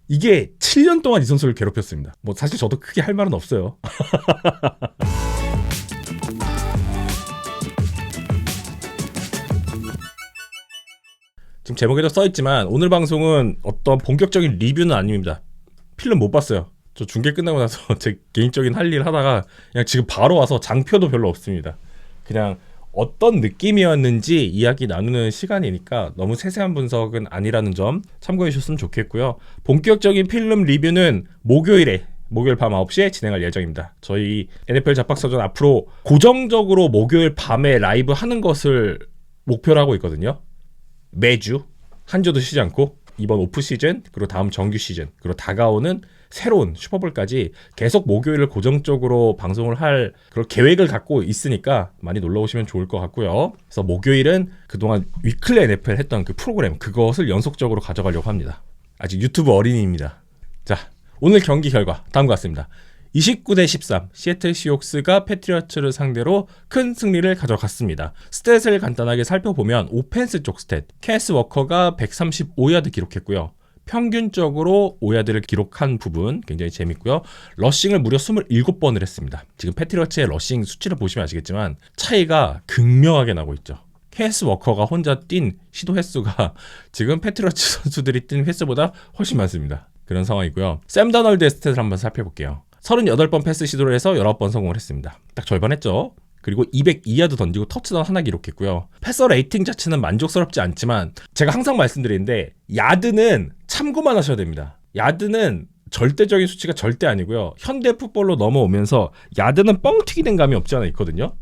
이게 7년 동안 이 선수를 괴롭혔습니다. 뭐 사실 저도 크게 할 말은 없어요. 지금 제목에도 써있지만 오늘 방송은 어떤 본격적인 리뷰는 아닙니다. 필름 못 봤어요. 저 중계 끝나고 나서 제 개인적인 할 일 하다가 그냥 지금 바로 와서 장표도 별로 없습니다. 그냥 어떤 느낌이었는지 이야기 나누는 시간이니까 너무 세세한 분석은 아니라는 점 참고해 주셨으면 좋겠고요. 본격적인 필름 리뷰는 목요일 밤 9시에 진행할 예정입니다. 저희 NFL 잡박사전 앞으로 고정적으로 목요일 밤에 라이브 하는 것을 목표로 하고 있거든요. 매주 한 주도 쉬지 않고 이번 오프 시즌 그리고 다음 정규 시즌 그리고 다가오는 새로운 슈퍼볼까지 계속 목요일을 고정적으로 방송을 할 그런 계획을 갖고 있으니까 많이 놀러 오시면 좋을 것 같고요. 그래서 목요일은 그동안 위클리 NFL 했던 그 프로그램 그것을 연속적으로 가져가려고 합니다. 아직 유튜브 어린이입니다. 자, 오늘 경기 결과 다음과 같습니다. 29대 13 시애틀 시옥스가 패트리어츠를 상대로 큰 승리를 가져갔습니다. 스탯을 간단하게 살펴보면 오펜스 쪽 스탯 캐스 워커가 135야드 기록했고요. 평균적으로 5야드를 기록한 부분 굉장히 재밌고요. 러싱을 무려 27번을 했습니다. 지금 패트리어츠의 러싱 수치를 보시면 아시겠지만 차이가 극명하게 나고 있죠. 캐스 워커가 혼자 뛴 시도 횟수가 지금 패트리어츠 선수들이 뛴 횟수보다 훨씬 많습니다. 그런 상황이고요. 샘 다널드의 스탯을 한번 살펴볼게요. 38번 패스 시도를 해서 19번 성공을 했습니다. 딱 절반 했죠. 그리고 202야드 던지고 터치다운 하나 기록했고요. 패서 레이팅 자체는 만족스럽지 않지만 제가 항상 말씀드리는데 야드는 참고만 하셔야 됩니다. 야드는 절대적인 수치가 절대 아니고요. 현대 풋볼로 넘어오면서 야드는 뻥튀기 된 감이 없지 않아 있거든요.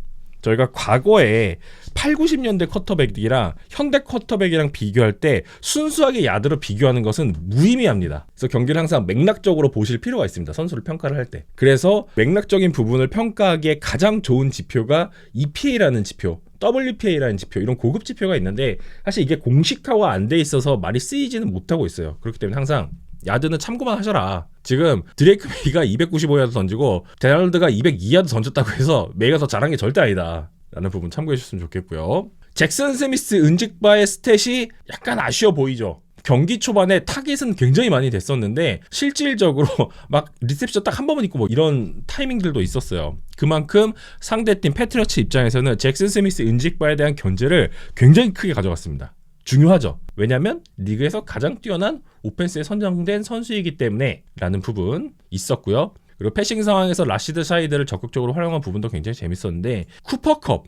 저희가 과거에 8, 90년대 쿼터백이랑 현대 쿼터백이랑 비교할 때 순수하게 야드로 비교하는 것은 무의미합니다. 그래서 경기를 항상 맥락적으로 보실 필요가 있습니다. 선수를 평가를 할 때. 그래서 맥락적인 부분을 평가하기에 가장 좋은 지표가 EPA라는 지표, WPA라는 지표, 이런 고급 지표가 있는데 사실 이게 공식화가 안 돼 있어서 말이 쓰이지는 못하고 있어요. 그렇기 때문에 항상 야드는 참고만 하셔라. 지금 드레이크 메이가 295야드 던지고 데널드가 202야드 던졌다고 해서 메이가 더 잘한 게 절대 아니다 라는 부분 참고해 주셨으면 좋겠고요. 잭슨 스미스 은직바의 스탯이 약간 아쉬워 보이죠. 경기 초반에 타겟은 굉장히 많이 됐었는데 실질적으로 막 리셉션 딱 한 번만 있고 뭐 이런 타이밍들도 있었어요. 그만큼 상대팀 패트리어츠 입장에서는 잭슨 스미스 은직바에 대한 견제를 굉장히 크게 가져갔습니다. 중요하죠. 왜냐하면 리그에서 가장 뛰어난 오펜스에 선정된 선수이기 때문에 라는 부분 있었고요. 그리고 패싱 상황에서 라시드 샤이드를 적극적으로 활용한 부분도 굉장히 재밌었는데 쿠퍼컵,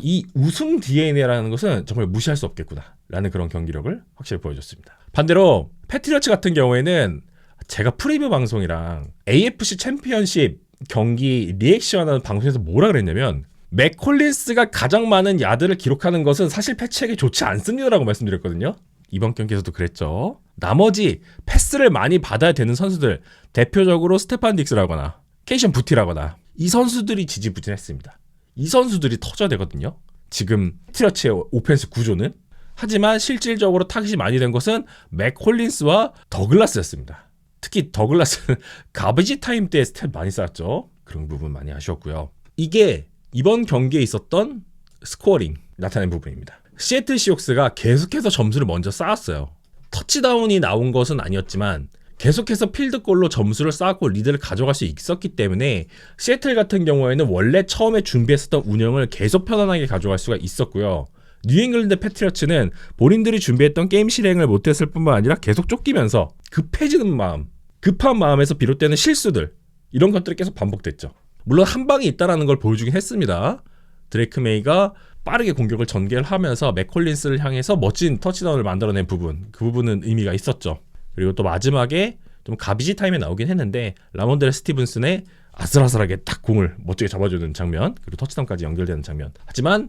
이 우승 DNA라는 것은 정말 무시할 수 없겠구나 라는 그런 경기력을 확실히 보여줬습니다. 반대로 패트리어츠 같은 경우에는 제가 프리뷰 방송이랑 AFC 챔피언십 경기 리액션하는 방송에서 뭐라 그랬냐면 맥 콜린스가 가장 많은 야드를 기록하는 것은 사실 패치에게 좋지 않습니다라고 말씀드렸거든요. 이번 경기에서도 그랬죠. 나머지 패스를 많이 받아야 되는 선수들, 대표적으로 스테판 딕스라거나 케이션 부티라거나 이 선수들이 지지부진했습니다. 이 선수들이 터져야 되거든요. 지금 패트리어츠의 오펜스 구조는. 하지만 실질적으로 타깃이 많이 된 것은 맥 콜린스와 더글라스였습니다. 특히 더글라스는 가베지 타임 때 스탯 많이 쌓았죠. 그런 부분 많이 아쉬웠고요. 이게 이번 경기에 있었던 스코어링 나타낸 부분입니다. 시애틀 시옥스가 계속해서 점수를 먼저 쌓았어요. 터치다운이 나온 것은 아니었지만 계속해서 필드골로 점수를 쌓고 리드를 가져갈 수 있었기 때문에 시애틀 같은 경우에는 원래 처음에 준비했었던 운영을 계속 편안하게 가져갈 수가 있었고요. 뉴잉글랜드 패트리어츠는 본인들이 준비했던 게임 실행을 못했을 뿐만 아니라 계속 쫓기면서 급해지는 마음, 급한 마음에서 비롯되는 실수들 이런 것들이 계속 반복됐죠. 물론 한 방이 있다는 걸 보여주긴 했습니다. 드레이크 메이가 빠르게 공격을 전개를 하면서 맥콜린스를 향해서 멋진 터치다운을 만들어낸 부분, 그 부분은 의미가 있었죠. 그리고 또 마지막에 좀 가비지 타임에 나오긴 했는데 라몬델 스티븐슨의 아슬아슬하게 딱 공을 멋지게 잡아주는 장면, 그리고 터치다운까지 연결되는 장면. 하지만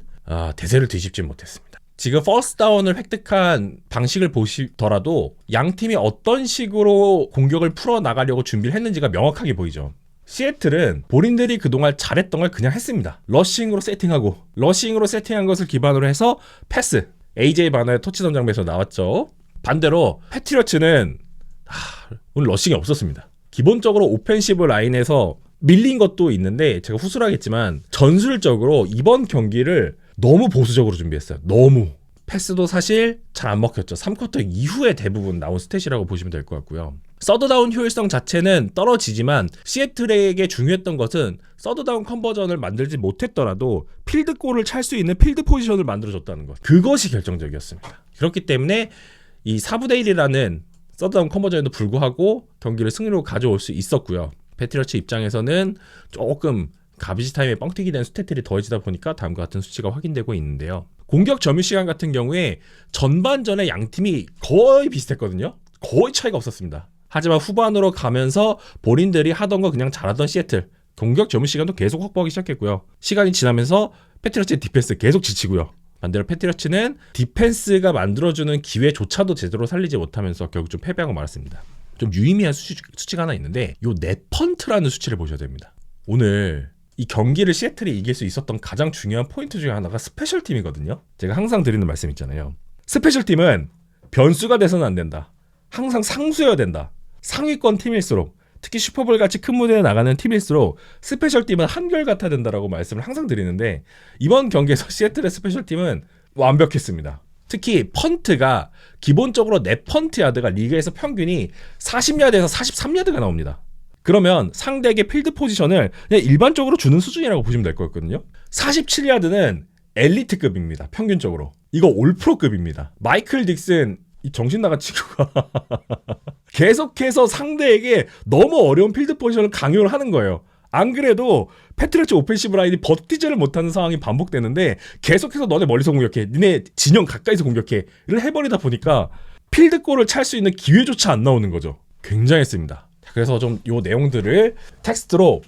대세를 뒤집지 못했습니다. 지금 퍼스트 다운을 획득한 방식을 보시더라도 양 팀이 어떤 식으로 공격을 풀어나가려고 준비를 했는지가 명확하게 보이죠. 시애틀은 본인들이 그동안 잘했던 걸 그냥 했습니다. 러싱으로 세팅한 것을 기반으로 해서 패스, AJ 바나의 터치다운 장면에서 나왔죠. 반대로 패트리어츠는 오늘 러싱이 없었습니다. 기본적으로 오펜시브 라인에서 밀린 것도 있는데 제가 후술하겠지만 전술적으로 이번 경기를 너무 보수적으로 준비했어요. 너무. 패스도 사실 잘 안 먹혔죠. 3쿼터 이후에 대부분 나온 스탯이라고 보시면 될 것 같고요. 서드다운 효율성 자체는 떨어지지만 시애틀에게 중요했던 것은 서드다운 컨버전을 만들지 못했더라도 필드골을 찰 수 있는 필드 포지션을 만들어줬다는 것. 그것이 결정적이었습니다. 그렇기 때문에 이 4분의 1이라는 서드다운 컨버전에도 불구하고 경기를 승리로 가져올 수 있었고요. 패트리어츠 입장에서는 조금 가비지 타임에 뻥튀기 된 스탯들이 더해지다 보니까 다음과 같은 수치가 확인되고 있는데요. 공격 점유 시간 같은 경우에 전반전에 양 팀이 거의 비슷했거든요. 거의 차이가 없었습니다. 하지만 후반으로 가면서 본인들이 하던 거 그냥 잘하던 시애틀, 공격 점유 시간도 계속 확보하기 시작했고요. 시간이 지나면서 패트리어츠의 디펜스 계속 지치고요. 반대로 패트리어츠는 디펜스가 만들어주는 기회조차도 제대로 살리지 못하면서 결국 좀 패배하고 말았습니다. 좀 유의미한 수치가 하나 있는데 요 넷펀트라는 수치를 보셔야 됩니다. 오늘 이 경기를 시애틀이 이길 수 있었던 가장 중요한 포인트 중에 하나가 스페셜팀이거든요. 제가 항상 드리는 말씀 있잖아요. 스페셜팀은 변수가 돼서는 안 된다. 항상 상수여야 된다. 상위권 팀일수록, 특히 슈퍼볼 같이 큰 무대에 나가는 팀일수록 스페셜팀은 한결같아야 된다라고 말씀을 항상 드리는데 이번 경기에서 시애틀의 스페셜팀은 완벽했습니다. 특히 펀트가 기본적으로 넷 펀트 야드가 리그에서 평균이 40야드에서 43야드가 나옵니다. 그러면 상대에게 필드 포지션을 그냥 일반적으로 주는 수준이라고 보시면 될 거거든요. 47야드는 엘리트급입니다. 평균적으로. 이거 올프로급입니다. 마이클 딕슨 이 정신 나간 친구가 계속해서 상대에게 너무 어려운 필드 포지션을 강요를 하는 거예요. 안 그래도 패트리어츠 오펜시브 라인이 버티지를 못하는 상황이 반복되는데 계속해서 너네 멀리서 공격해, 니네 진영 가까이서 공격해를 해버리다 보니까 필드골을 찰 수 있는 기회조차 안 나오는 거죠. 굉장했습니다. 그래서 좀 요 내용들을 텍스트로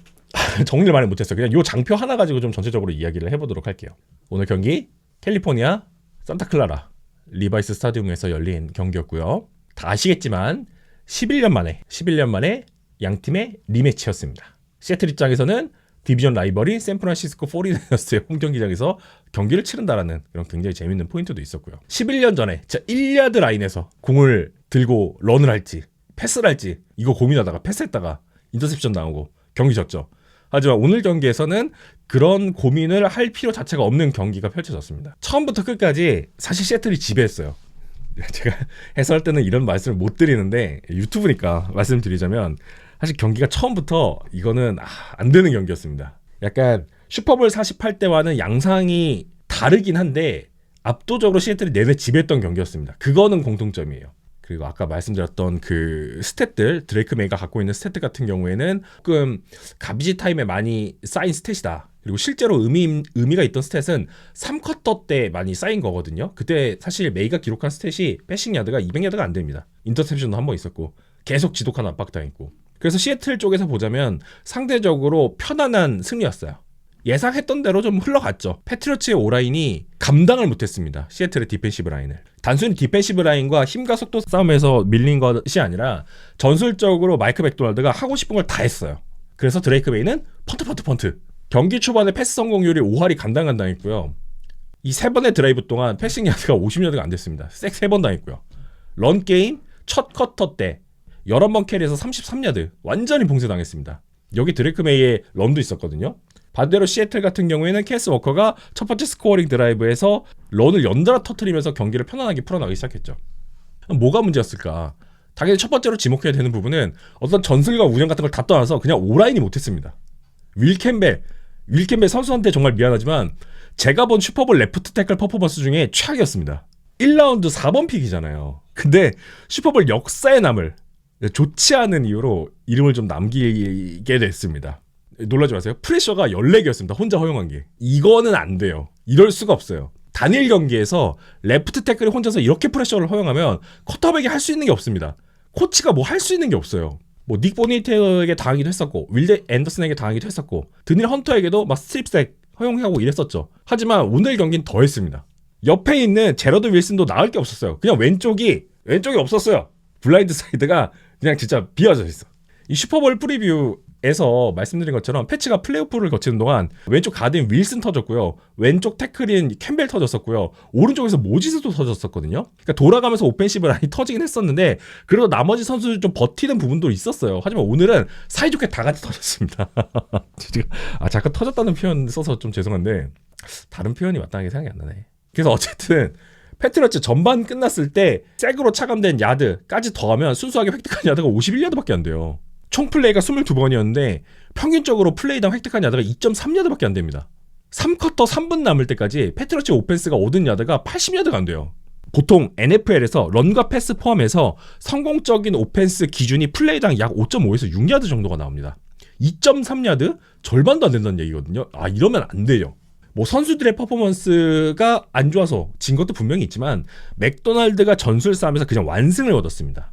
정리를 많이 못했어요. 그냥 요 장표 하나 가지고 좀 전체적으로 이야기를 해보도록 할게요. 오늘 경기 캘리포니아 산타클라라 리바이스 스타디움에서 열린 경기였고요. 다 아시겠지만 11년 만에 양 팀의 리매치였습니다. 시애틀 입장에서는 디비전 라이벌인 샌프란시스코 49어스의 홈경기장에서 경기를 치른다라는 그런 굉장히 재밌는 포인트도 있었고요. 11년 전에 진짜 1야드 라인에서 공을 들고 런을 할지 패스를 할지 이거 고민하다가 패스했다가 인터셉션 나오고 경기 졌죠. 하지만 오늘 경기에서는 그런 고민을 할 필요 자체가 없는 경기가 펼쳐졌습니다. 처음부터 끝까지 사실 시애틀이 지배했어요. 제가 해설할 때는 이런 말씀을 못 드리는데 유튜브니까 말씀드리자면 사실 경기가 처음부터 이거는 안 되는 경기였습니다. 약간 슈퍼볼 48때와는 양상이 다르긴 한데 압도적으로 시애틀이 내내 지배했던 경기였습니다. 그거는 공통점이에요. 그리고 아까 말씀드렸던 그 스탯들, 드레이크 메이가 갖고 있는 스탯 같은 경우에는 조금 가비지 타임에 많이 쌓인 스탯이다. 그리고 실제로 의미가 있던 스탯은 3쿼터 때 많이 쌓인 거거든요. 그때 사실 메이가 기록한 스탯이 패싱 야드가 200야드가 안 됩니다. 인터셉션도 한 번 있었고 계속 지독한 압박당했고. 그래서 시애틀 쪽에서 보자면 상대적으로 편안한 승리였어요. 예상했던 대로 좀 흘러갔죠. 패트리어츠의 오라인이 감당을 못했습니다. 시애틀의 디펜시브 라인을. 단순히 디펜시브 라인과 힘과 속도 싸움에서 밀린 것이 아니라 전술적으로 마이크 맥도날드가 하고 싶은 걸 다 했어요. 그래서 드레이크 메이는 펀트. 경기 초반에 패스 성공률이 5할이 간당간당했고요. 이 3번의 드라이브 동안 패싱 야드가 50야드가 안 됐습니다. 색 3번 당했고요. 런 게임 첫 쿼터 때 11번 캐리에서 33야드 완전히 봉쇄당했습니다. 여기 드레이크 메이의 런도 있었거든요. 반대로 시애틀 같은 경우에는 캐스 워커가 첫 번째 스코어링 드라이브에서 런을 연달아 터뜨리면서 경기를 편안하게 풀어나가기 시작했죠. 뭐가 문제였을까? 당연히 첫 번째로 지목해야 되는 부분은 어떤 전술과 운영 같은 걸 다 떠나서 그냥 오라인이 못했습니다. 윌 캠벨 선수한테 정말 미안하지만 제가 본 슈퍼볼 레프트 태클 퍼포먼스 중에 최악이었습니다. 1라운드 4번 픽이잖아요. 근데 슈퍼볼 역사에 남을 좋지 않은 이유로 이름을 좀 남기게 됐습니다. 놀라지 마세요. 프레셔가 14개였습니다. 혼자 허용한 게. 이거는 안 돼요. 이럴 수가 없어요. 단일 경기에서 레프트 태클이 혼자서 이렇게 프레셔를 허용하면 쿼터백이 할 수 있는 게 없습니다. 코치가 뭐 할 수 있는 게 없어요. 뭐 닉 보니테어에게 당하기도 했었고 윌드 앤더슨에게 당하기도 했었고 드닐 헌터에게도 막 스트립색 허용하고 이랬었죠. 하지만 오늘 경기는 더 했습니다. 옆에 있는 제러드 윌슨도 나을 게 없었어요. 그냥 왼쪽이 없었어요. 블라인드 사이드가 그냥 진짜 비어져 있어. 이 슈퍼볼 프리뷰에서 말씀드린 것처럼 패치가 플레이오프를 거치는 동안 왼쪽 가드인 윌슨 터졌고요. 왼쪽 태클인 캠벨 터졌었고요. 오른쪽에서 모지스도 터졌었거든요. 그러니까 돌아가면서 오펜시브 라인이 터지긴 했었는데 그래도 나머지 선수들 좀 버티는 부분도 있었어요. 하지만 오늘은 사이좋게 다 같이 터졌습니다. 잠깐 터졌다는 표현 써서 좀 죄송한데 다른 표현이 마땅하게 생각이 안 나네. 그래서 어쨌든 패트러치 전반 끝났을 때 색으로 차감된 야드까지 더하면 순수하게 획득한 야드가 51야드밖에 안 돼요. 총 플레이가 22번이었는데 평균적으로 플레이당 획득한 야드가 2.3야드밖에 안 됩니다. 3쿼터 3분 남을 때까지 패트러치 오펜스가 얻은 야드가 80야드가 안 돼요. 보통 NFL에서 런과 패스 포함해서 성공적인 오펜스 기준이 플레이당 약 5.5에서 6야드 정도가 나옵니다. 2.3야드? 절반도 안 된다는 얘기거든요. 이러면 안 돼요. 뭐 선수들의 퍼포먼스가 안 좋아서 진 것도 분명히 있지만 맥도날드가 전술 싸움에서 그냥 완승을 얻었습니다.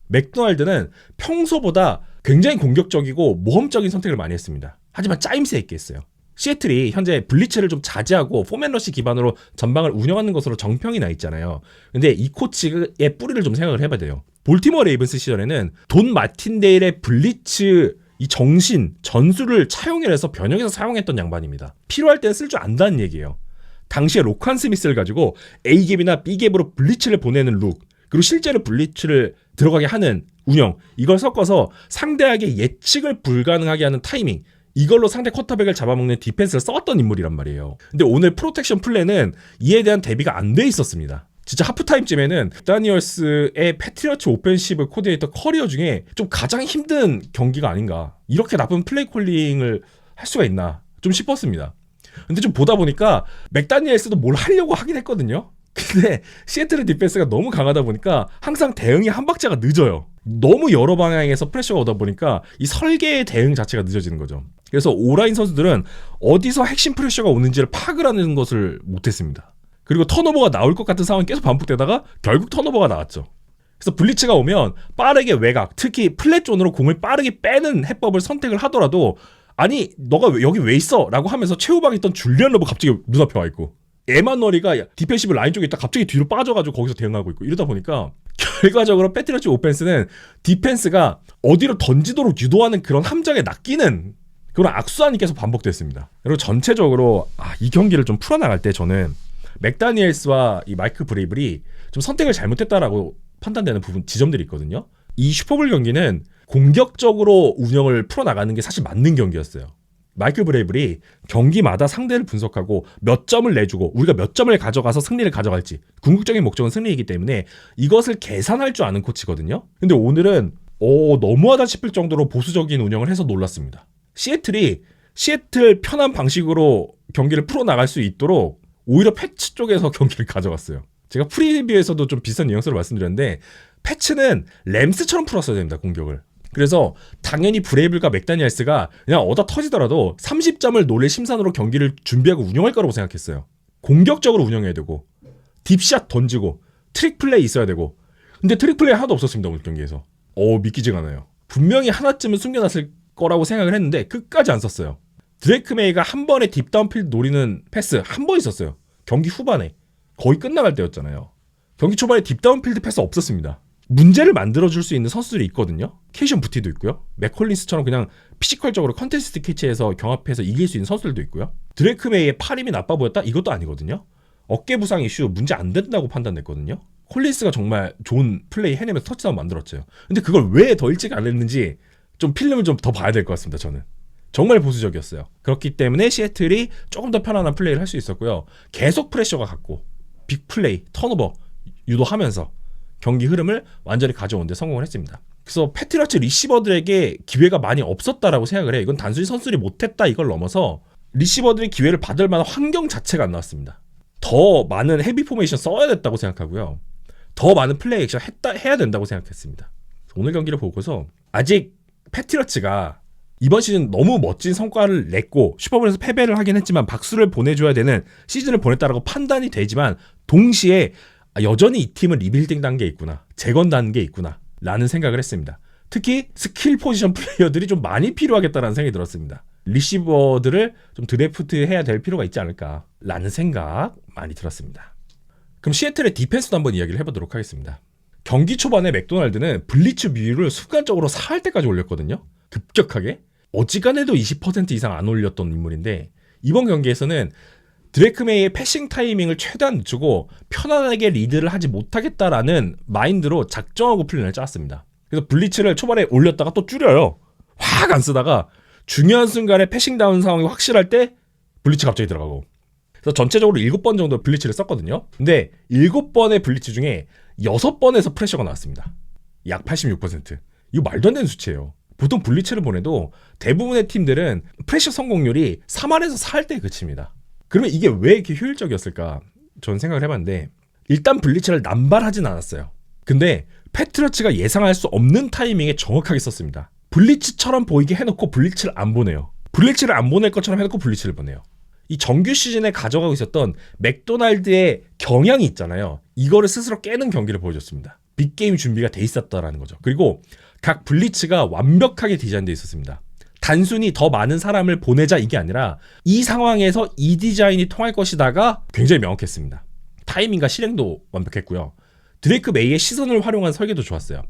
맥도날드는 평소보다 굉장히 공격적이고 모험적인 선택을 많이 했습니다. 하지만 짜임새 있게 했어요. 시애틀이 현재 블리츠를 좀 자제하고 포맨러시 기반으로 전방을 운영하는 것으로 정평이 나 있잖아요. 근데 이 코치의 뿌리를 좀 생각을 해봐야 돼요. 볼티모어 레이븐스 시절에는 돈 마틴데일의 블리츠 이 정신, 전술을 차용해서 변형해서 사용했던 양반입니다. 필요할 때는 쓸 줄 안다는 얘기예요. 당시에 로칸 스미스를 가지고 A갭이나 B갭으로 블리츠를 보내는 룩, 그리고 실제로 블리츠를 들어가게 하는 운영, 이걸 섞어서 상대에게 예측을 불가능하게 하는 타이밍, 이걸로 상대 쿼터백을 잡아먹는 디펜스를 썼던 인물이란 말이에요. 근데 오늘 프로텍션 플랜은 이에 대한 대비가 안 돼 있었습니다. 진짜 하프타임쯤에는 다니얼스의 패트리어츠 오펜시브 코디네이터 커리어 중에 좀 가장 힘든 경기가 아닌가, 이렇게 나쁜 플레이 콜링을 할 수가 있나 좀 싶었습니다. 근데 좀 보다 보니까 맥다니엘스도 뭘 하려고 하긴 했거든요. 근데 시애틀의 디펜스가 너무 강하다 보니까 항상 대응이 한 박자가 늦어요. 너무 여러 방향에서 프레셔가 오다 보니까 이 설계의 대응 자체가 늦어지는 거죠. 그래서 오라인 선수들은 어디서 핵심 프레셔가 오는지를 파악을 하는 것을 못했습니다. 그리고 턴오버가 나올 것 같은 상황이 계속 반복되다가 결국 턴오버가 나왔죠. 그래서 블리츠가 오면 빠르게 외곽, 특히 플랫존으로 공을 빠르게 빼는 해법을 선택을 하더라도 아니 너가 여기 왜 있어? 라고 하면서 최후방에 있던 줄리안 러브 갑자기 눈앞에 와 있고 에마너리가 디펜시브 라인 쪽에 있다 갑자기 뒤로 빠져가지고 거기서 대응하고 있고 이러다 보니까 결과적으로 패트리어츠 오펜스는 디펜스가 어디로 던지도록 유도하는 그런 함정에 낚이는 그런 악순환이 계속 반복됐습니다. 그리고 전체적으로 이 경기를 좀 풀어나갈 때 저는 맥다니엘스와 이 마이크 브레이블이 좀 선택을 잘못했다라고 판단되는 부분 지점들이 있거든요. 이 슈퍼볼 경기는 공격적으로 운영을 풀어나가는 게 사실 맞는 경기였어요. 마이크 브레이블이 경기마다 상대를 분석하고 몇 점을 내주고 우리가 몇 점을 가져가서 승리를 가져갈지, 궁극적인 목적은 승리이기 때문에 이것을 계산할 줄 아는 코치거든요. 근데 오늘은 너무하다 싶을 정도로 보수적인 운영을 해서 놀랐습니다. 시애틀 편한 방식으로 경기를 풀어나갈 수 있도록 오히려 패치 쪽에서 경기를 가져갔어요. 제가 프리뷰에서도 좀 비슷한 뉘앙스로 말씀드렸는데 패치는 램스처럼 풀었어야 됩니다, 공격을. 그래서 당연히 브레이블과 맥다니엘스가 그냥 얻어 터지더라도 30점을 노릴 심산으로 경기를 준비하고 운영할 거라고 생각했어요. 공격적으로 운영해야 되고 딥샷 던지고 트릭 플레이 있어야 되고, 근데 트릭 플레이 하나도 없었습니다, 오늘 경기에서. 믿기지가 않아요. 분명히 하나쯤은 숨겨놨을 거라고 생각을 했는데 끝까지 안 썼어요. 드레이크 메이가 한 번에 딥다운필드 노리는 패스 한 번 있었어요. 경기 후반에 거의 끝나갈 때였잖아요. 경기 초반에 딥다운필드 패스 없었습니다. 문제를 만들어줄 수 있는 선수들이 있거든요. 케이션 부티도 있고요. 맥콜린스처럼 그냥 피지컬적으로 컨테스트 캐치에서 경합해서 이길 수 있는 선수들도 있고요. 드레이크 메이의 팔 힘이 나빠 보였다? 이것도 아니거든요. 어깨 부상 이슈 문제 안 된다고 판단됐거든요. 콜린스가 정말 좋은 플레이 해내면서 터치다운 만들었죠. 근데 그걸 왜 더 일찍 안 했는지 좀 필름을 좀 더 봐야 될 것 같습니다. 저는 정말 보수적이었어요. 그렇기 때문에 시애틀이 조금 더 편안한 플레이를 할 수 있었고요. 계속 프레셔가 갔고 빅플레이, 턴오버 유도하면서 경기 흐름을 완전히 가져오는 데 성공을 했습니다. 그래서 패트리어츠 리시버들에게 기회가 많이 없었다라고 생각을 해요. 이건 단순히 선수들이 못했다 이걸 넘어서 리시버들이 기회를 받을 만한 환경 자체가 안 나왔습니다. 더 많은 헤비 포메이션 써야 됐다고 생각하고요. 더 많은 플레이 액션 해야 된다고 생각했습니다. 오늘 경기를 보고서 아직 패트리어츠가 이번 시즌 너무 멋진 성과를 냈고 슈퍼볼에서 패배를 하긴 했지만 박수를 보내줘야 되는 시즌을 보냈다라고 판단이 되지만 동시에 여전히 이 팀은 리빌딩 단계에 있구나, 재건 단계에 있구나 라는 생각을 했습니다. 특히 스킬 포지션 플레이어들이 좀 많이 필요하겠다라는 생각이 들었습니다. 리시버들을 좀 드래프트 해야 될 필요가 있지 않을까 라는 생각 많이 들었습니다. 그럼 시애틀의 디펜스도 한번 이야기를 해보도록 하겠습니다. 경기 초반에 맥도날드는 블리츠 비율을 순간적으로 4할 때까지 올렸거든요. 급격하게. 어지간해도 20% 이상 안 올렸던 인물인데 이번 경기에서는 드레이크 메이의 패싱 타이밍을 최대한 늦추고 편안하게 리드를 하지 못하겠다라는 마인드로 작정하고 플랜을 짰습니다. 그래서 블리츠를 초반에 올렸다가 또 줄여요. 확 안 쓰다가 중요한 순간에 패싱 다운 상황이 확실할 때 블리츠 갑자기 들어가고 그래서 전체적으로 7번 정도 블리츠를 썼거든요. 근데 7번의 블리츠 중에 6번에서 프레셔가 나왔습니다. 약 86%. 이거 말도 안 되는 수치예요. 보통 블리츠를 보내도 대부분의 팀들은 프레셔 성공률이 3할에서 4할대에 그칩니다. 그러면 이게 왜 이렇게 효율적이었을까? 저는 생각을 해봤는데 일단 블리츠를 남발하진 않았어요. 근데 패트리어츠가 예상할 수 없는 타이밍에 정확하게 썼습니다. 블리츠처럼 보이게 해놓고 블리츠를 안 보내요. 블리츠를 안 보낼 것처럼 해놓고 블리츠를 보내요. 이 정규 시즌에 가져가고 있었던 맥도날드의 경향이 있잖아요. 이거를 스스로 깨는 경기를 보여줬습니다. 빅게임 준비가 돼 있었다라는 거죠. 그리고 각 블리츠가 완벽하게 디자인되어 있었습니다. 단순히 더 많은 사람을 보내자 이게 아니라 이 상황에서 이 디자인이 통할 것이다가 굉장히 명확했습니다. 타이밍과 실행도 완벽했고요. 드레이크 메이의 시선을 활용한 설계도 좋았어요.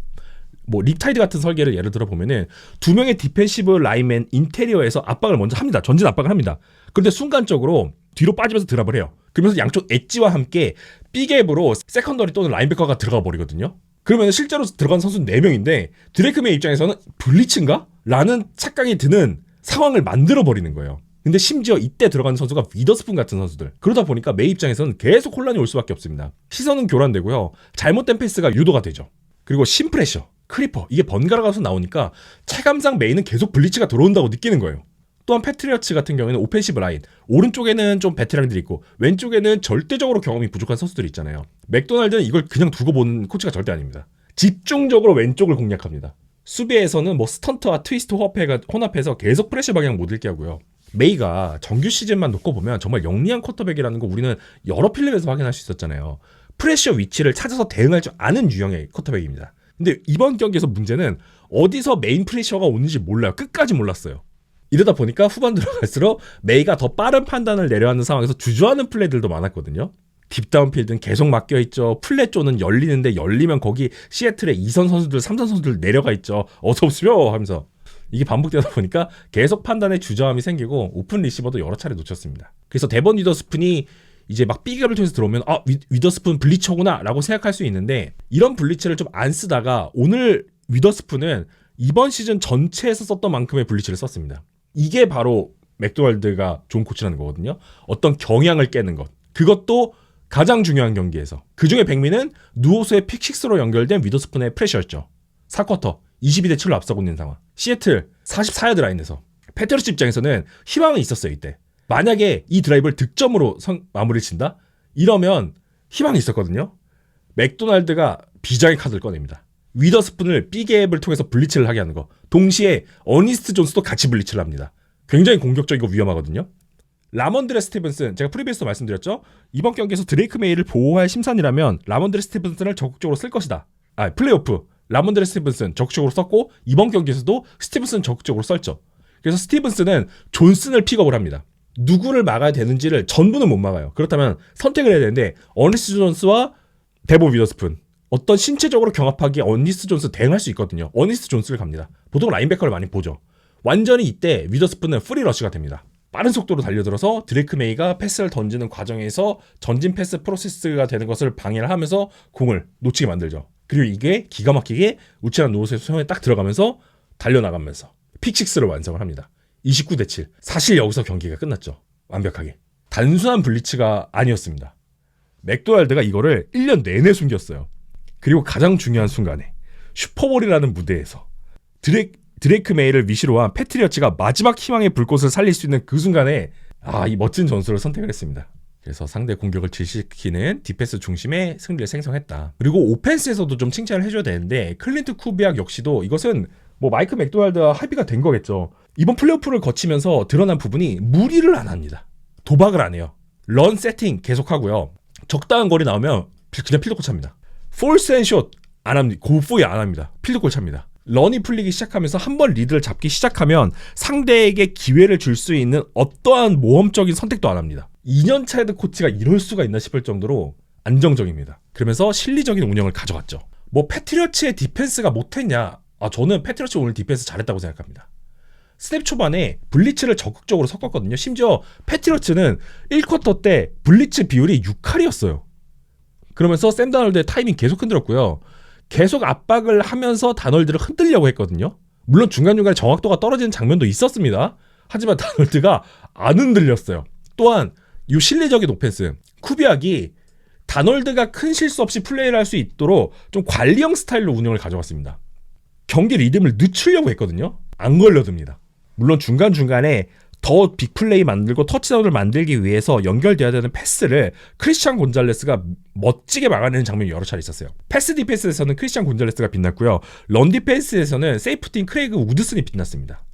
뭐 립타이드 같은 설계를 예를 들어 보면은 2명의 디펜시브 라인맨 인테리어에서 압박을 먼저 합니다. 전진 압박을 합니다. 그런데 순간적으로 뒤로 빠지면서 드랍을 해요. 그러면서 양쪽 엣지와 함께 B갭으로 세컨더리 또는 라인베커가 들어가 버리거든요. 그러면 실제로 들어간 선수는 4명인데 드레이크 메이 입장에서는 블리츠인가? 라는 착각이 드는 상황을 만들어 버리는 거예요. 근데 심지어 이때 들어간 선수가 위더스푼 같은 선수들. 그러다 보니까 메이 입장에서는 계속 혼란이 올 수밖에 없습니다. 시선은 교란되고요. 잘못된 패스가 유도가 되죠. 그리고 심프레셔, 크리퍼 이게 번갈아 가서 나오니까 체감상 메이는 계속 블리츠가 들어온다고 느끼는 거예요. 또한 패트리어츠 같은 경우에는 오펜시브 라인 오른쪽에는 좀 베테랑들이 있고 왼쪽에는 절대적으로 경험이 부족한 선수들이 있잖아요. 맥도날드는 이걸 그냥 두고 보는 코치가 절대 아닙니다. 집중적으로 왼쪽을 공략합니다. 수비에서는 뭐 스턴트와 트위스트 혼합해서 계속 프레셔 방향 못 잃게 하고요. 메이가 정규 시즌만 놓고 보면 정말 영리한 쿼터백이라는 거 우리는 여러 필름에서 확인할 수 있었잖아요. 프레셔 위치를 찾아서 대응할 줄 아는 유형의 쿼터백입니다. 근데 이번 경기에서 문제는 어디서 메인 프레셔가 오는지 몰라요. 끝까지 몰랐어요. 이러다 보니까 후반 들어갈수록 메이가 더 빠른 판단을 내려야 하는 상황에서 주저하는 플레이들도 많았거든요. 딥다운필드는 계속 막혀있죠. 플랫 존은 열리는데 열리면 거기 시애틀의 2선 선수들 3선 선수들 내려가 있죠. 어서 오십시오 하면서 이게 반복되다 보니까 계속 판단에 주저함이 생기고 오픈 리시버도 여러 차례 놓쳤습니다. 그래서 데번 위더스푼이 이제 막 B갭을 통해서 들어오면 위더스푼 블리처구나 라고 생각할 수 있는데 이런 블리츠를 좀 안 쓰다가 오늘 위더스푼은 이번 시즌 전체에서 썼던 만큼의 블리츠를 썼습니다. 이게 바로 맥도날드가 좋은 코치라는 거거든요. 어떤 경향을 깨는 것. 그것도 가장 중요한 경기에서. 그중에 백미는 누오스의 픽6로 연결된 위더스푼의 프레셔였죠. 4쿼터 22대 7로 앞서고 있는 상황. 시애틀 44야드 라인에서. 패트리어츠 입장에서는 희망은 있었어요. 이때. 만약에 이 드라이브를 득점으로 마무리를 친다? 이러면 희망이 있었거든요. 맥도날드가 비장의 카드를 꺼냅니다. 위더스푼을 B갭을 통해서 블리츠를 하게 하는 거. 동시에 어니스트 존스도 같이 블리츠를 합니다. 굉장히 공격적이고 위험하거든요. 라몬드레 스티븐슨, 제가 프리비어스도 말씀드렸죠. 이번 경기에서 드레이크 메이를 보호할 심산이라면 라몬드레 스티븐슨을 적극적으로 쓸 것이다. 플레이오프 라몬드레 스티븐슨 적극적으로 썼고 이번 경기에서도 스티븐슨 적극적으로 썼죠. 그래서 스티븐슨은 존슨을 픽업을 합니다. 누구를 막아야 되는지를 전부는 못 막아요. 그렇다면 선택을 해야 되는데 어니스트 존스와 데본 위더스푼 어떤 신체적으로 경합하기에 어니스트 존스 대응할 수 있거든요. 어니스트 존스를 갑니다. 보통 라인베커를 많이 보죠. 완전히 이때 위더스푼은 프리러쉬가 됩니다. 빠른 속도로 달려들어서 드레이크 메이가 패스를 던지는 과정에서 전진 패스 프로세스가 되는 것을 방해를 하면서 공을 놓치게 만들죠. 그리고 이게 기가 막히게 우치란 노스의 손에 딱 들어가면서 달려나가면서 픽6를 완성을 합니다. 29대 7. 사실 여기서 경기가 끝났죠. 완벽하게. 단순한 블리츠가 아니었습니다. 맥도날드가 이거를 1년 내내 숨겼어요. 그리고 가장 중요한 순간에 슈퍼볼이라는 무대에서 드레이크 메이를 위시로 한 패트리어츠가 마지막 희망의 불꽃을 살릴 수 있는 그 순간에 이 멋진 전술을 선택을 했습니다. 그래서 상대 공격을 질식시키는 디펜스 중심의 승리를 생성했다. 그리고 오펜스에서도 좀 칭찬을 해줘야 되는데 클린트 쿠비악 역시도 이것은 뭐 마이크 맥도날드와 합의가 된 거겠죠. 이번 플레이오프를 거치면서 드러난 부분이 무리를 안 합니다. 도박을 안 해요. 런 세팅 계속하고요. 적당한 거리 나오면 그냥 필드골 찹니다. 폴스 앤 숏 안 합니다. 고포이 안 합니다. 필드골 찹니다. 런이 풀리기 시작하면서 한 번 리드를 잡기 시작하면 상대에게 기회를 줄 수 있는 어떠한 모험적인 선택도 안 합니다. 2년차 헤드 코치가 이럴 수가 있나 싶을 정도로 안정적입니다. 그러면서 실리적인 운영을 가져갔죠. 뭐 패트리어츠의 디펜스가 못했냐? 저는 패트리어츠 오늘 디펜스 잘했다고 생각합니다. 스텝 초반에 블리츠를 적극적으로 섞었거든요. 심지어 패트리어츠는 1쿼터 때 블리츠 비율이 6할이었어요. 그러면서 샘 다널드의 타이밍 계속 흔들었고요. 계속 압박을 하면서 다널드를 흔들려고 했거든요. 물론 중간중간에 정확도가 떨어지는 장면도 있었습니다. 하지만 다널드가 안 흔들렸어요. 또한 이 실리적인 오펜스, 쿠비악이 다널드가 큰 실수 없이 플레이를 할 수 있도록 좀 관리형 스타일로 운영을 가져갔습니다. 경기 리듬을 늦추려고 했거든요. 안 걸려듭니다. 물론 중간중간에 더 빅플레이 만들고 터치다운을 만들기 위해서 연결돼야 되는 패스를 크리스찬 곤잘레스가 멋지게 막아내는 장면이 여러 차례 있었어요. 패스 디펜스에서는 크리스찬 곤잘레스가 빛났고요. 런 디펜스에서는 세이프티인 크레이그 우드슨이 빛났습니다.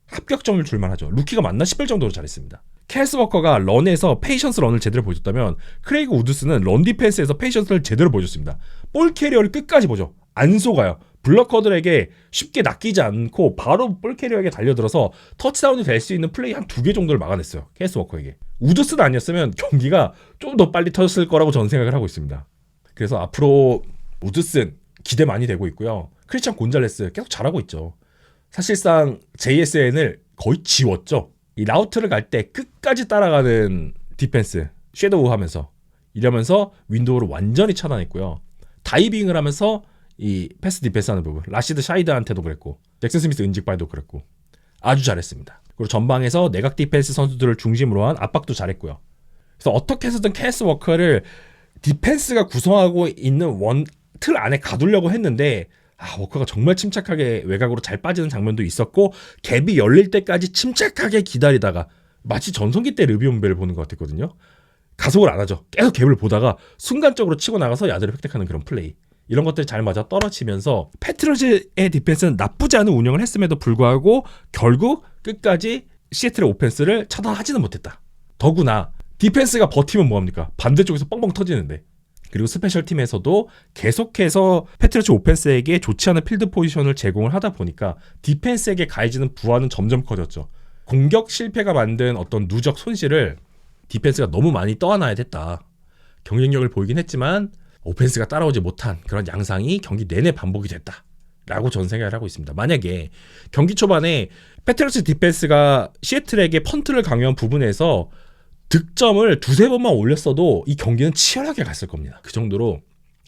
합격점을 줄만하죠. 루키가 맞나 싶을 정도로 잘했습니다. 캐스 워커가 런에서 페이션스 런을 제대로 보여줬다면 크레이그 우드슨은 런 디펜스에서 페이션스를 제대로 보여줬습니다. 볼 캐리어를 끝까지 보죠. 안 속아요. 블러커들에게 쉽게 낚이지 않고 바로 볼 캐리어에게 달려들어서 터치다운이 될 수 있는 플레이 한 2개 정도를 막아냈어요. 캐스 워커에게. 우드슨 아니었으면 경기가 좀 더 빨리 터졌을 거라고 저는 생각을 하고 있습니다. 그래서 앞으로 우드슨 기대 많이 되고 있고요. 크리스찬 곤잘레스 계속 잘하고 있죠. 사실상 JSN을 거의 지웠죠. 이 라우트를 갈 때 끝까지 따라가는 디펜스, 섀도우 하면서 이러면서 윈도우를 완전히 차단했고요. 다이빙을 하면서 이 패스 디펜스 하는 부분, 라시드 샤이드한테도 그랬고 잭슨 스미스 은직발도 그랬고 아주 잘했습니다. 그리고 전방에서 내각 디펜스 선수들을 중심으로 한 압박도 잘했고요. 그래서 어떻게 해서든 캐스 워커를 디펜스가 구성하고 있는 원 틀 안에 가두려고 했는데 워커가 정말 침착하게 외곽으로 잘 빠지는 장면도 있었고 갭이 열릴 때까지 침착하게 기다리다가 마치 전성기 때 르비온벨을 보는 것 같았거든요. 가속을 안 하죠. 계속 갭을 보다가 순간적으로 치고 나가서 야드를 획득하는 그런 플레이. 이런 것들이 잘 맞아 떨어지면서 패트리어츠의 디펜스는 나쁘지 않은 운영을 했음에도 불구하고 결국 끝까지 시애틀의 오펜스를 차단하지는 못했다. 더구나 디펜스가 버티면 뭐합니까? 반대쪽에서 뻥뻥 터지는데. 그리고 스페셜 팀에서도 계속해서 패트리어츠 오펜스에게 좋지 않은 필드 포지션을 제공을 하다 보니까 디펜스에게 가해지는 부하는 점점 커졌죠. 공격 실패가 만든 어떤 누적 손실을 디펜스가 너무 많이 떠안아야 됐다. 경쟁력을 보이긴 했지만 오펜스가 따라오지 못한 그런 양상이 경기 내내 반복이 됐다 라고 저는 생각을 하고 있습니다. 만약에 경기 초반에 패트리어츠 디펜스가 시애틀에게 펀트를 강요한 부분에서 득점을 2-3번만 올렸어도 이 경기는 치열하게 갔을 겁니다. 그 정도로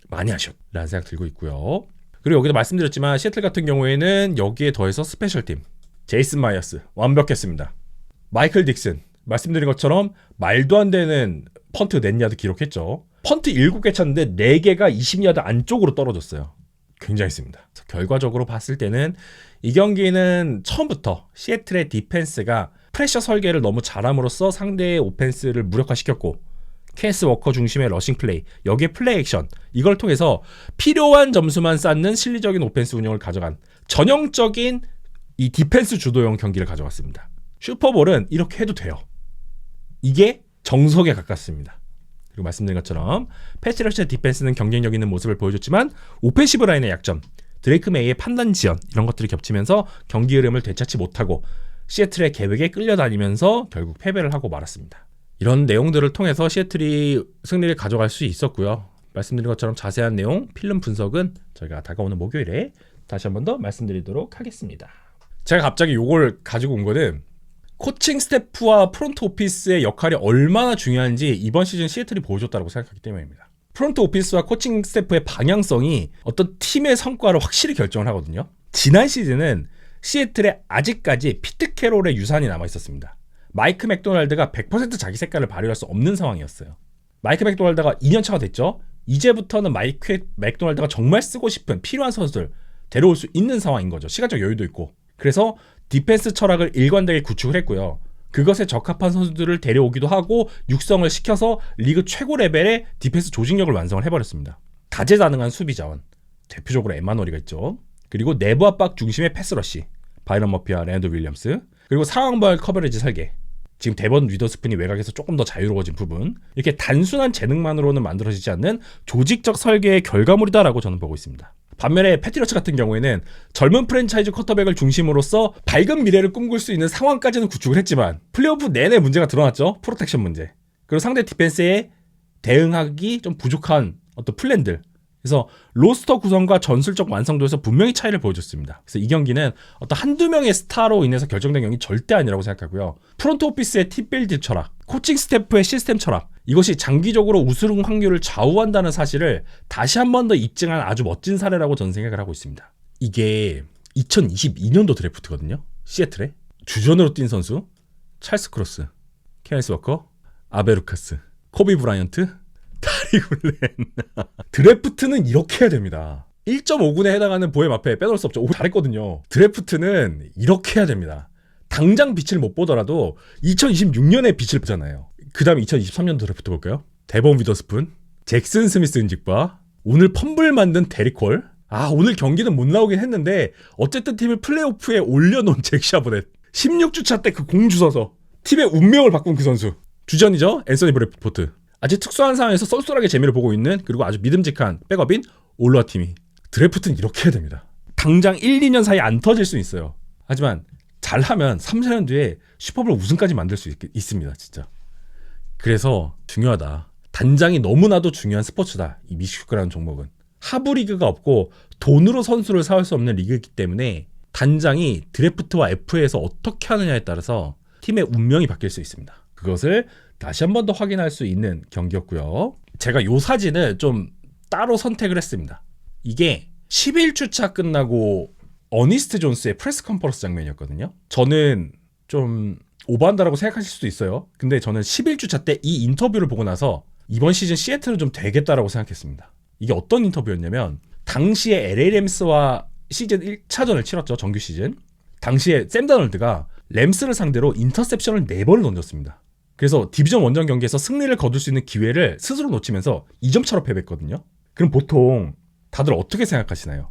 많이 아쉬웠다는 생각 들고 있고요. 그리고 여기도 말씀드렸지만 시애틀 같은 경우에는 여기에 더해서 스페셜팀 제이슨 마이어스 완벽했습니다. 마이클 딕슨 말씀드린 것처럼 말도 안 되는 펀트 넷야드 기록했죠. 펀트 7개 쳤는데 4개가 20야드 안쪽으로 떨어졌어요. 굉장했습니다. 결과적으로 봤을 때는 이 경기는 처음부터 시애틀의 디펜스가 프레셔 설계를 너무 잘함으로써 상대의 오펜스를 무력화시켰고 캐스 워커 중심의 러싱 플레이, 여기에 플레이 액션, 이걸 통해서 필요한 점수만 쌓는 실리적인 오펜스 운영을 가져간 전형적인 이 디펜스 주도형 경기를 가져갔습니다. 슈퍼볼은 이렇게 해도 돼요. 이게 정석에 가깝습니다. 그리고 말씀드린 것처럼 패트리어츠의 디펜스는 경쟁력 있는 모습을 보여줬지만 오펜시브 라인의 약점, 드레이크 메이의 판단 지연 이런 것들이 겹치면서 경기 흐름을 되찾지 못하고 시애틀의 계획에 끌려다니면서 결국 패배를 하고 말았습니다. 이런 내용들을 통해서 시애틀이 승리를 가져갈 수 있었고요. 말씀드린 것처럼 자세한 내용, 필름 분석은 저희가 다가오는 목요일에 다시 한 번 더 말씀드리도록 하겠습니다. 제가 갑자기 이걸 가지고 온 거는 코칭 스태프와 프론트 오피스의 역할이 얼마나 중요한지 이번 시즌 시애틀이 보여줬다고 생각하기 때문입니다. 프론트 오피스와 코칭 스태프의 방향성이 어떤 팀의 성과를 확실히 결정을 하거든요. 지난 시즌은 시애틀에 아직까지 피트 캐롤의 유산이 남아있었습니다. 마이크 맥도날드가 100% 자기 색깔을 발휘할 수 없는 상황이었어요. 마이크 맥도날드가 2년차가 됐죠. 이제부터는 마이크 맥도날드가 정말 쓰고 싶은 필요한 선수들 데려올 수 있는 상황인 거죠. 시간적 여유도 있고. 그래서 디펜스 철학을 일관되게 구축을 했고요. 그것에 적합한 선수들을 데려오기도 하고 육성을 시켜서 리그 최고 레벨의 디펜스 조직력을 완성을 해버렸습니다. 다재다능한 수비 자원, 대표적으로 에마누엘이가 있죠. 그리고 내부 압박 중심의 패스러시, 바이런 머피와 레넌드 윌리엄스, 그리고 상황발 커버리지 설계, 지금 데번 위더스푼이 외곽에서 조금 더 자유로워진 부분, 이렇게 단순한 재능만으로는 만들어지지 않는 조직적 설계의 결과물이다라고 저는 보고 있습니다. 반면에 패트리어츠 같은 경우에는 젊은 프랜차이즈 쿼터백을 중심으로써 밝은 미래를 꿈꿀 수 있는 상황까지는 구축을 했지만 플레이오프 내내 문제가 드러났죠. 프로텍션 문제, 그리고 상대 디펜스에 대응하기 좀 부족한 어떤 플랜들, 그래서 로스터 구성과 전술적 완성도에서 분명히 차이를 보여줬습니다. 그래서 이 경기는 어떤 한두 명의 스타로 인해서 결정된 경기 절대 아니라고 생각하고요. 프론트 오피스의 팀빌드 철학, 코칭 스태프의 시스템 철학, 이것이 장기적으로 우승 확률을 좌우한다는 사실을 다시 한 번 더 입증한 아주 멋진 사례라고 저는 생각을 하고 있습니다. 이게 2022년도 드래프트거든요. 시애틀에 주전으로 뛴 선수 찰스 크로스, 케네스 워커, 아베 루카스, 코비 브라이언트, 다리 굴렌. 드래프트는 이렇게 해야 됩니다. 1.5군에 해당하는 보엠 앞에 빼놓을 수 없죠. 오, 잘했거든요. 드래프트는 이렇게 해야 됩니다. 당장 빛을 못 보더라도 2026년에 빛을 보잖아요. 그 다음에 2023년 드래프트 볼까요? 데본 위더스푼, 잭슨 스미스 은직과 오늘 펌블 만든 데릭 콜. 오늘 경기는 못 나오긴 했는데 어쨌든 팀을 플레이오프에 올려놓은 잭 샤보넷. 16주차 때 그 공 주워서 팀의 운명을 바꾼 그 선수. 주전이죠. 앤서니 브래드포트. 아직 특수한 상황에서 쏠쏠하게 재미를 보고 있는, 그리고 아주 믿음직한 백업인 올라팀이. 드래프트는 이렇게 해야 됩니다. 당장 1, 2년 사이에 안 터질 수는 있어요. 하지만 잘하면 3, 4년 뒤에 슈퍼볼 우승까지 만들 수 있습니다. 진짜. 그래서 중요하다. 단장이 너무나도 중요한 스포츠다. 이 미식축구라는 종목은. 하부 리그가 없고 돈으로 선수를 사올 수 없는 리그이기 때문에 단장이 드래프트와 FA에서 어떻게 하느냐에 따라서 팀의 운명이 바뀔 수 있습니다. 그것을 다시 한 번 더 확인할 수 있는 경기였고요. 제가 이 사진을 좀 따로 선택을 했습니다. 이게 11주차 끝나고 어니스트 존스의 프레스 컨퍼런스 장면이었거든요. 저는 좀 오버한다라고 생각하실 수도 있어요. 근데 저는 11주차 때 이 인터뷰를 보고 나서 이번 시즌 시애틀은 좀 되겠다라고 생각했습니다. 이게 어떤 인터뷰였냐면, 당시에 LA 램스와 시즌 1차전을 치렀죠. 정규 시즌. 당시에 샘 다널드가 램스를 상대로 인터셉션을 4번을 던졌습니다. 그래서 디비전 원정 경기에서 승리를 거둘 수 있는 기회를 스스로 놓치면서 2점 차로 패배했거든요. 그럼 보통 다들 어떻게 생각하시나요?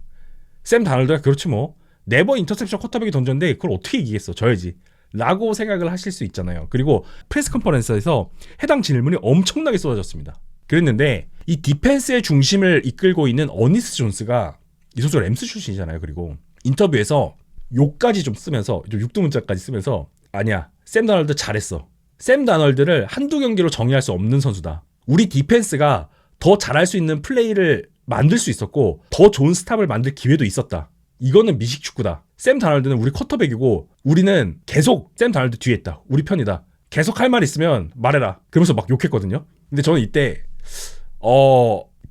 샘 다널드가 그렇지 뭐 4번 인터셉션 쿼터백이 던졌는데 그걸 어떻게 이기겠어, 져야지 라고 생각을 하실 수 있잖아요. 그리고 프레스 컨퍼런스에서 해당 질문이 엄청나게 쏟아졌습니다. 그랬는데 이 디펜스의 중심을 이끌고 있는 어니스 존스가, 이 선수가 램스 출신이잖아요. 그리고 인터뷰에서 욕까지 좀 쓰면서, 좀 육두문자까지 쓰면서, 아니야, 샘 다널드 잘했어. 샘 다널드를 한두 경기로 정의할 수 없는 선수다. 우리 디펜스가 더 잘할 수 있는 플레이를 만들 수 있었고 더 좋은 스탑을 만들 기회도 있었다. 이거는 미식축구다. 샘 다널드는 우리 쿼터백이고 우리는 계속 샘 다널드 뒤에 있다. 우리 편이다. 계속 할 말 있으면 말해라. 그러면서 막 욕했거든요. 근데 저는 이때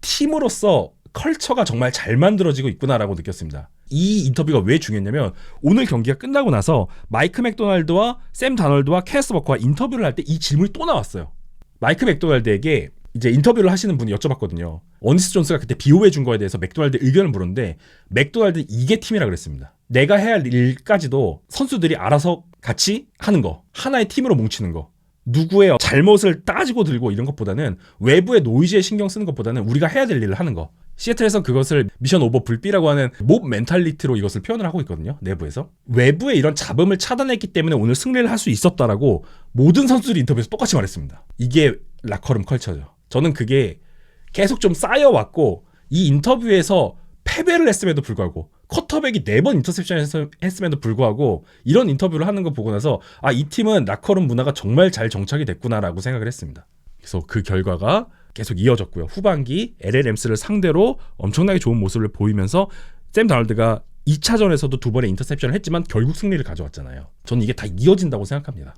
팀으로서 컬처가 정말 잘 만들어지고 있구나라고 느꼈습니다. 이 인터뷰가 왜 중요했냐면, 오늘 경기가 끝나고 나서 마이크 맥도날드와 샘 다널드와 캐스 버커와 인터뷰를 할 때 이 질문이 또 나왔어요. 마이크 맥도날드에게 이제 인터뷰를 하시는 분이 여쭤봤거든요. 어니스 존스가 그때 비호해 준 거에 대해서 맥도날드 의견을 물었는데, 맥도날드 이게 팀이라 그랬습니다. 내가 해야 할 일까지도 선수들이 알아서 같이 하는 거, 하나의 팀으로 뭉치는 거, 누구의 잘못을 따지고 들고 이런 것보다는, 외부의 노이즈에 신경 쓰는 것보다는 우리가 해야 될 일을 하는 거. 시애틀에서 그것을 미션 오버 불비라고 하는 몹 멘탈리티로 이것을 표현을 하고 있거든요. 내부에서. 외부의 이런 잡음을 차단했기 때문에 오늘 승리를 할 수 있었다라고 모든 선수들이 인터뷰에서 똑같이 말했습니다. 이게 라커룸 컬처죠. 저는 그게 계속 좀 쌓여왔고, 이 인터뷰에서 패배를 했음에도 불구하고, 쿼터백이 4번 인터셉션 했음에도 불구하고 이런 인터뷰를 하는 거 보고 나서 이 팀은 라커룸 문화가 정말 잘 정착이 됐구나라고 생각을 했습니다. 그래서 그 결과가 계속 이어졌고요. 후반기 LA 램스를 상대로 엄청나게 좋은 모습을 보이면서 샘 다널드가 2차전에서도 2번의 인터셉션을 했지만 결국 승리를 가져왔잖아요. 저는 이게 다 이어진다고 생각합니다.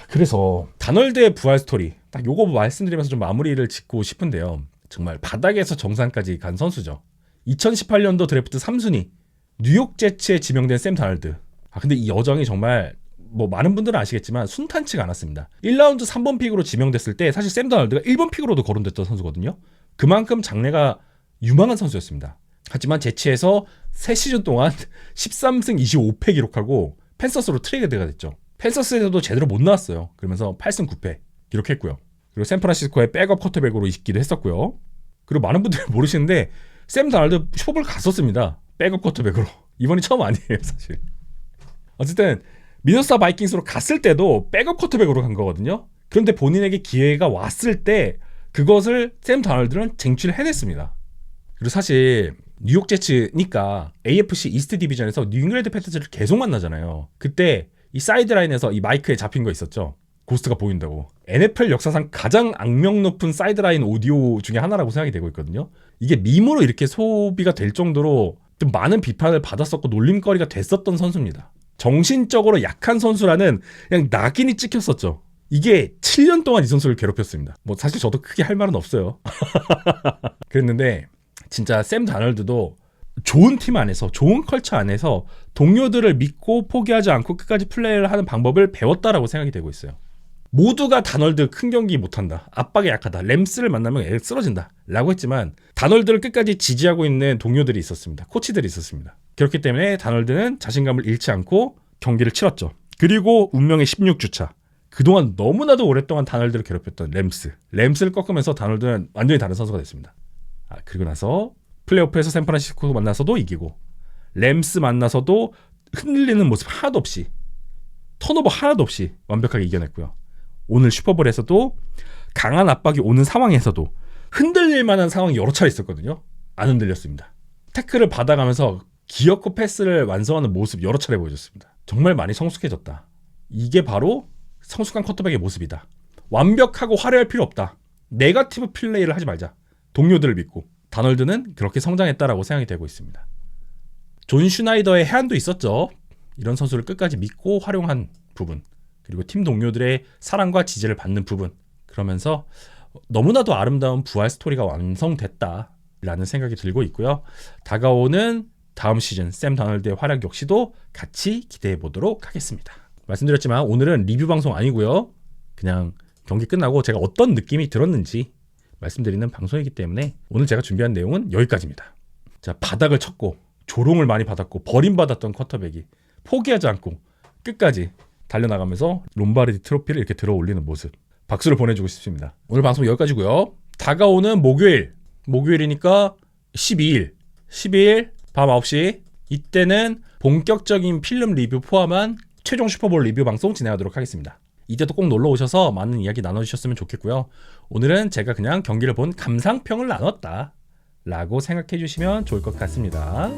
그래서 다널드의 부활 스토리, 딱 요거 말씀드리면서 좀 마무리를 짓고 싶은데요. 정말 바닥에서 정상까지 간 선수죠. 2018년도 드래프트 3순위 뉴욕 제츠에 지명된 샘 다널드. 근데 이 여정이 정말 뭐 많은 분들은 아시겠지만 순탄치가 않았습니다. 1라운드 3번 픽으로 지명됐을 때 사실 샘 다널드가 1번 픽으로도 거론됐던 선수거든요. 그만큼 장래가 유망한 선수였습니다. 하지만 제치에서 3시즌 동안 13승 25패 기록하고 펜서스로 트레이드가 됐죠. 펜서스에서도 제대로 못 나왔어요. 그러면서 8승 9패 기록했고요. 그리고 샌프란시스코의 백업 쿼터백으로 있기도 했었고요. 그리고 많은 분들이 모르시는데 샘 다널드 슈퍼볼 갔었습니다. 백업 쿼터백으로. 이번이 처음 아니에요, 사실. 어쨌든 미네소타 바이킹스로 갔을 때도 백업 쿼터백으로 간 거거든요. 그런데 본인에게 기회가 왔을 때 그것을 샘 다널드는 쟁취를 해냈습니다. 그리고 사실 뉴욕 제츠니까 AFC 이스트 디비전에서 뉴잉글랜드 패트리츠를 계속 만나잖아요. 그때 이 사이드라인에서 이 마이크에 잡힌 거 있었죠. 고스트가 보인다고. NFL 역사상 가장 악명 높은 사이드라인 오디오 중에 하나라고 생각이 되고 있거든요. 이게 밈으로 이렇게 소비가 될 정도로 좀 많은 비판을 받았었고 놀림거리가 됐었던 선수입니다. 정신적으로 약한 선수라는 그냥 낙인이 찍혔었죠. 이게 7년 동안 이 선수를 괴롭혔습니다. 뭐 사실 저도 크게 할 말은 없어요. 그랬는데 진짜 샘 다널드도 좋은 팀 안에서, 좋은 컬처 안에서 동료들을 믿고 포기하지 않고 끝까지 플레이를 하는 방법을 배웠다라고 생각이 되고 있어요. 모두가 다널드 큰 경기 못한다, 압박에 약하다, 램스를 만나면 애 쓰러진다 라고 했지만 다널드를 끝까지 지지하고 있는 동료들이 있었습니다. 코치들이 있었습니다. 그렇기 때문에 다널드는 자신감을 잃지 않고 경기를 치렀죠. 그리고 운명의 16주차, 그동안 너무나도 오랫동안 다널드를 괴롭혔던 램스를 꺾으면서 다널드는 완전히 다른 선수가 됐습니다. 그리고 나서 플레이오프에서 샌프란시스코 만나서도 이기고, 램스 만나서도 흔들리는 모습 하나도 없이, 턴오버 하나도 없이 완벽하게 이겨냈고요. 오늘 슈퍼볼에서도 강한 압박이 오는 상황에서도 흔들릴 만한 상황이 여러 차례 있었거든요. 안 흔들렸습니다. 태클을 받아가면서 기어코 패스를 완성하는 모습 여러 차례 보여줬습니다. 정말 많이 성숙해졌다. 이게 바로 성숙한 쿼터백의 모습이다. 완벽하고 화려할 필요 없다. 네거티브 플레이를 하지 말자. 동료들을 믿고. 다널드는 그렇게 성장했다라고 생각이 되고 있습니다. 존 슈나이더의 해안도 있었죠. 이런 선수를 끝까지 믿고 활용한 부분, 그리고 팀 동료들의 사랑과 지지를 받는 부분, 그러면서 너무나도 아름다운 부활 스토리가 완성됐다라는 생각이 들고 있고요. 다가오는 다음 시즌 샘 다널드의 활약 역시도 같이 기대해 보도록 하겠습니다. 말씀드렸지만 오늘은 리뷰 방송 아니고요. 그냥 경기 끝나고 제가 어떤 느낌이 들었는지 말씀드리는 방송이기 때문에 오늘 제가 준비한 내용은 여기까지입니다. 자, 바닥을 쳤고 조롱을 많이 받았고 버림받았던 쿼터백이 포기하지 않고 끝까지 달려나가면서 롬바르디 트로피를 이렇게 들어 올리는 모습, 박수를 보내주고 싶습니다. 오늘 방송 여기까지고요. 다가오는 목요일이니까 12일 밤 9시, 이때는 본격적인 필름 리뷰 포함한 최종 슈퍼볼 리뷰 방송 진행하도록 하겠습니다. 이때도 꼭 놀러 오셔서 많은 이야기 나눠주셨으면 좋겠고요. 오늘은 제가 그냥 경기를 본 감상평을 나눴다 라고 생각해 주시면 좋을 것 같습니다.